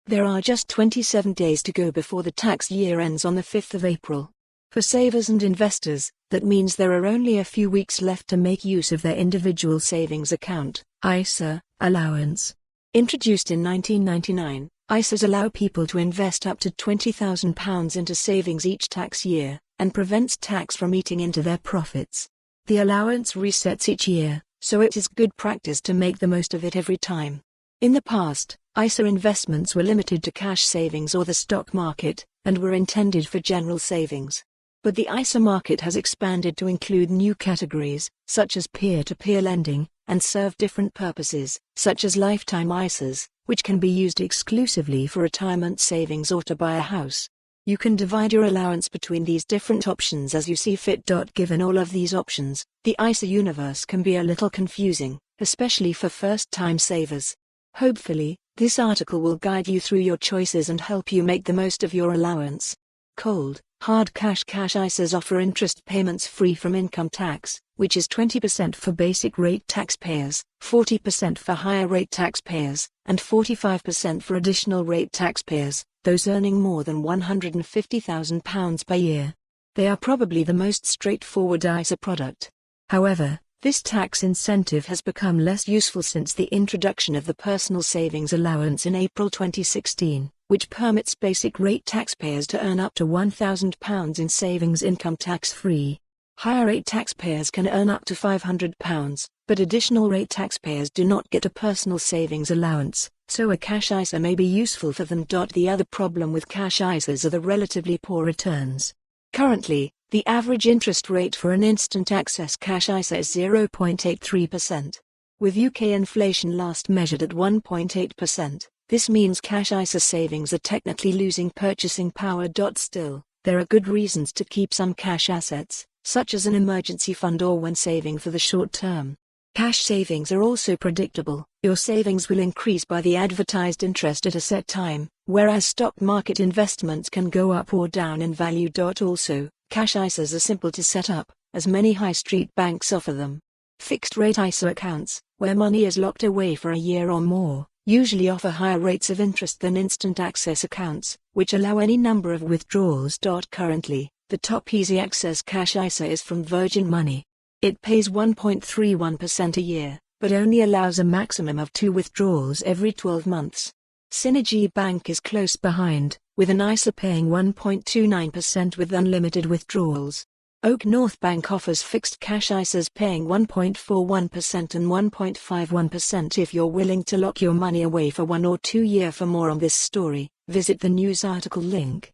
There are just 27 days to go before the tax year ends on the 5th of April. For savers and investors, that means there are only a few weeks left to make use of their individual savings account, ISA, allowance. Introduced in 1999, ISAs allow people to invest up to £20,000 into savings each tax year, and prevents tax from eating into their profits. The allowance resets each year, so it is good practice to make the most of it every time. In the past, ISA investments were limited to cash savings or the stock market, and were intended for general savings. But the ISA market has expanded to include new categories, such as peer-to-peer lending, and serve different purposes, such as lifetime ISAs, which can be used exclusively for retirement savings or to buy a house. You can divide your allowance between these different options as you see fit. Given all of these options, the ISA universe can be a little confusing, especially for first-time savers. Hopefully, this article will guide you through your choices and help you make the most of your allowance. Cold, hard cashCash ISAs offer interest payments free from income tax, which is 20% for basic rate taxpayers, 40% for higher rate taxpayers, and 45% for additional rate taxpayers, those earning more than £150,000 per year. They are probably the most straightforward ISA product. However, this tax incentive has become less useful since the introduction of the Personal Savings Allowance in April 2016, which permits basic rate taxpayers to earn up to £1,000 in savings income tax-free. Higher rate taxpayers can earn up to £500, but additional rate taxpayers do not get a personal savings allowance, so a cash ISA may be useful for them. The other problem with cash ISAs are the relatively poor returns. Currently, the average interest rate for an instant access cash ISA is 0.83%. With UK inflation last measured at 1.8%, this means cash ISA savings are technically losing purchasing power. Still, there are good reasons to keep some cash assets, such as an emergency fund or when saving for the short term. Cash savings are also predictable. Your savings will increase by the advertised interest at a set time, whereas stock market investments can go up or down in value. Also, cash ISAs are simple to set up, as many high street banks offer them. Fixed-rate ISA accounts, where money is locked away for a year or more, usually offer higher rates of interest than instant access accounts, which allow any number of withdrawals. Currently, the top easy access cash ISA is from Virgin Money. It pays 1.31% a year, but only allows a maximum of 2 withdrawals every 12 months. Synergy Bank is close behind, with an ISA paying 1.29% with unlimited withdrawals. Oak North Bank offers fixed cash ISAs paying 1.41% and 1.51% if you're willing to lock your money away for 1 or 2 years. For more on this story, visit the news article link.